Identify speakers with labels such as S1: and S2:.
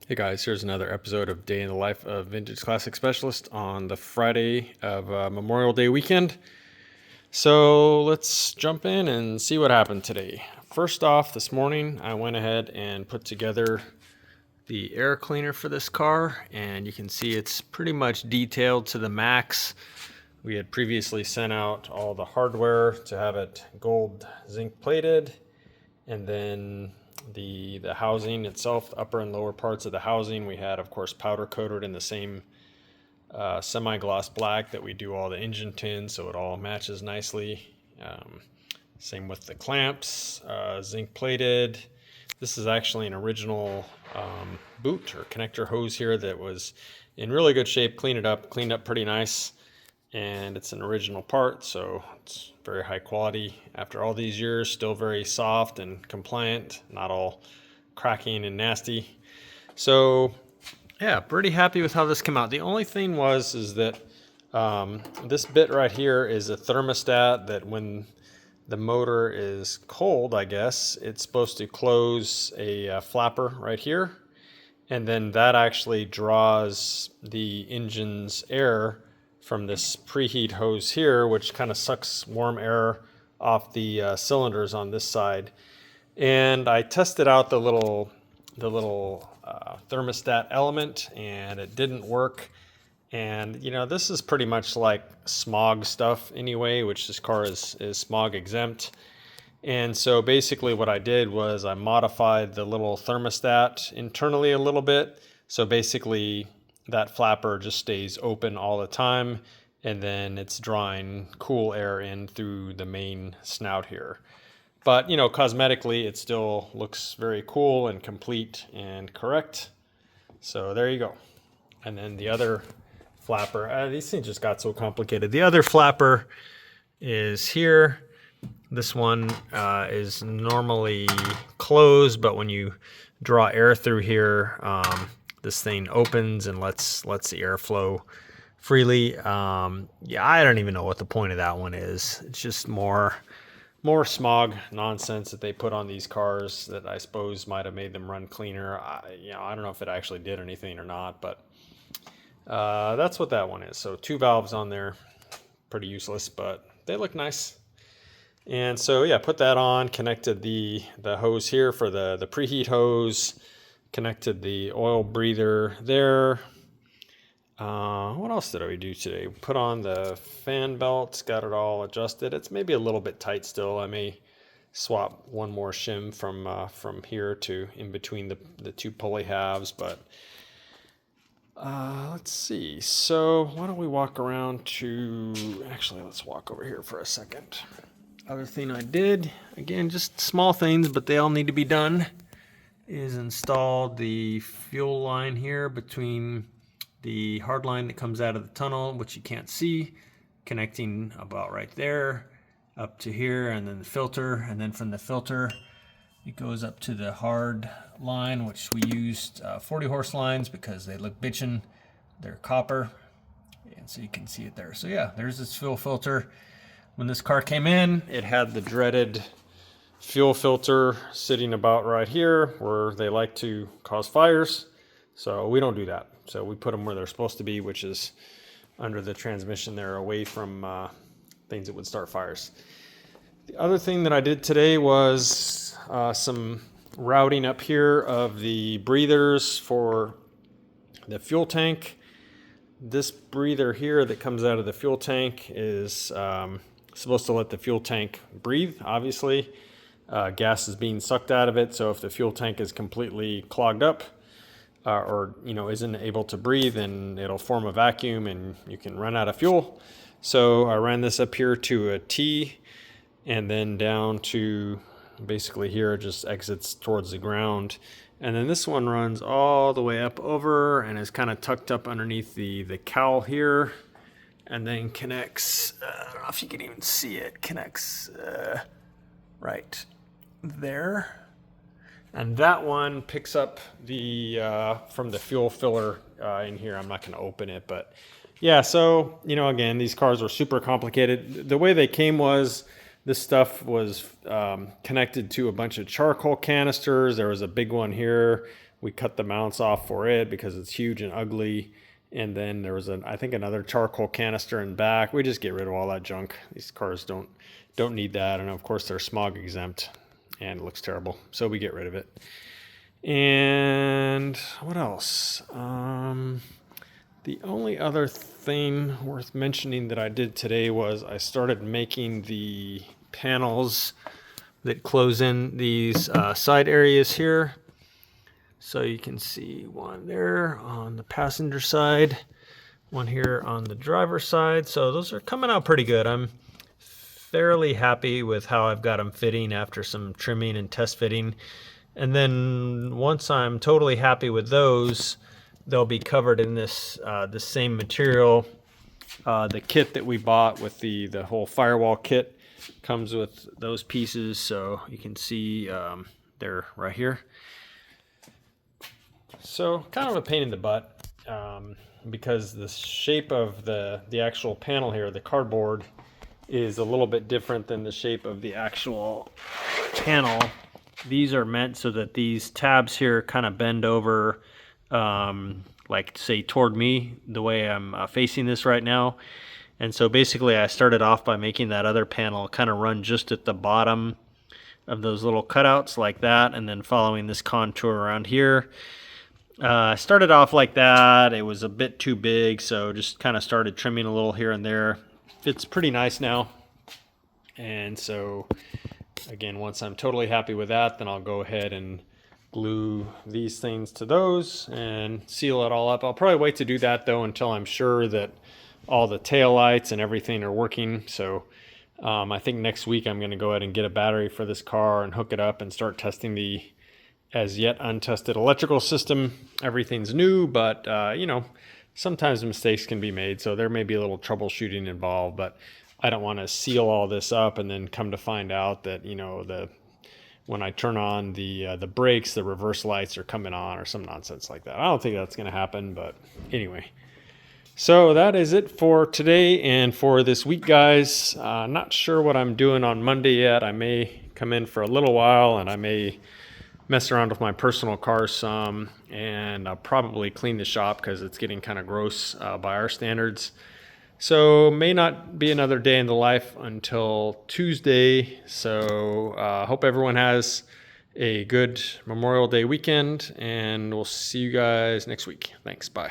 S1: Hey guys, here's another episode of Day in the Life of Vintage Classic Specialist on the Friday of Memorial Day weekend. So let's jump in and see what happened today. First off, this morning I went ahead and put together the air cleaner for this car, and you can see it's pretty much detailed to the max. We had previously sent out all the hardware to have it gold zinc plated, and then the housing itself, the upper and lower parts of the housing, we had, of course, powder coated in the same semi-gloss black that we do all the engine tins, so it all matches nicely. Same with the clamps, zinc plated. This is actually an original boot or connector hose here that was in really good shape. Cleaned up pretty nice, and it's an original part, so it's very high quality. After all these years, still very soft and compliant, not all cracking and nasty. So yeah, pretty happy with how this came out. The only thing is that this bit right here is a thermostat that when the motor is cold, I guess, it's supposed to close a flapper right here. And then that actually draws the engine's air from this preheat hose here, which kind of sucks warm air off the cylinders on this side. And I tested out the little thermostat element, and it didn't work. And you know, this is pretty much like smog stuff anyway, which this car is smog exempt. And so basically what I did was I modified the little thermostat internally a little bit. So basically that flapper just stays open all the time, and then it's drawing cool air in through the main snout here. But, you know, cosmetically, it still looks very cool and complete and correct. So there you go. And then the other flapper, these things just got so complicated. The other flapper is here. This one is normally closed, but when you draw air through here, this thing opens and lets the air flow freely. Yeah, I don't even know what the point of that one is. It's just more smog nonsense that they put on these cars that I suppose might have made them run cleaner. I don't know if it actually did anything or not, but that's what that one is. So 2 valves on there, pretty useless, but they look nice. And so yeah, put that on, connected the hose here for the preheat hose, connected the oil breather there. What else did we do today? Put on the fan belts, got it all adjusted. It's maybe a little bit tight still. I may swap one more shim from here to in between the two pulley halves, but let's see. So why don't we walk around to, actually let's walk over here for a second. Other thing I did, again, just small things, but they all need to be done, is install the fuel line here between the hard line that comes out of the tunnel, which you can't see, connecting about right there up to here, and then the filter, and then from the filter it goes up to the hard line, which we used 40 horse lines because they look bitchin'. They're copper, and so you can see it there. So yeah, there's this fuel filter. When this car came in, it had the dreaded fuel filter sitting about right here where they like to cause fires. So we don't do that. So we put them where they're supposed to be, which is under the transmission there, away from things that would start fires. The other thing that I did today was some routing up here of the breathers for the fuel tank. This breather here that comes out of the fuel tank is supposed to let the fuel tank breathe, obviously. Gas is being sucked out of it, so if the fuel tank is completely clogged up or isn't able to breathe, then it'll form a vacuum and you can run out of fuel. So I ran this up here to a T, and then down to basically here, it just exits towards the ground. And then this one runs all the way up over and is kind of tucked up underneath the cowl here, and then connects, I don't know if you can even see it, connects right there. And that one picks up the from the fuel filler in here. I'm not going to open it, but yeah, so again, these cars are super complicated. The way they came was This stuff was connected to a bunch of charcoal canisters. There was a big one here. We cut the mounts off for it because it's huge and ugly. And then there was I think another charcoal canister in back. We just get rid of all that junk. These cars don't need that. And of course they're smog exempt and it looks terrible. So we get rid of it. And what else? The only other thing worth mentioning that I did today was I started making the panels that close in these side areas here. So you can see one there on the passenger side, one here on the driver's side. So those are coming out pretty good. I'm fairly happy with how I've got them fitting after some trimming and test fitting. And then once I'm totally happy with those, they'll be covered in this the same material. The kit that we bought with the whole firewall kit comes with those pieces, so you can see they're right here. So kind of a pain in the butt because the shape of the actual panel here, the cardboard, is a little bit different than the shape of the actual panel. These are meant so that these tabs here kind of bend over, like say toward me, the way I'm facing this right now. And so basically I started off by making that other panel kind of run just at the bottom of those little cutouts like that, and then following this contour around here. I started off like that. It was a bit too big, so just kind of started trimming a little here and there. Fits pretty nice now. And so again, once I'm totally happy with that, then I'll go ahead and glue these things to those and seal it all up. I'll probably wait to do that though until I'm sure that all the tail lights and everything are working. So I think next week I'm going to go ahead and get a battery for this car and hook it up and start testing the as yet untested electrical system. Everything's new, but you know, sometimes mistakes can be made, so there may be a little troubleshooting involved, but I don't want to seal all this up and then come to find out that, you know, when I turn on the brakes, the reverse lights are coming on or some nonsense like that. I don't think that's going to happen, but anyway. So that is it for today and for this week, guys. Not sure what I'm doing on Monday yet. I may come in for a little while and I may mess around with my personal car some, and I'll probably clean the shop because it's getting kind of gross by our standards. So may not be another day in the life until Tuesday. So hope everyone has a good Memorial Day weekend, and we'll see you guys next week. Thanks. Bye.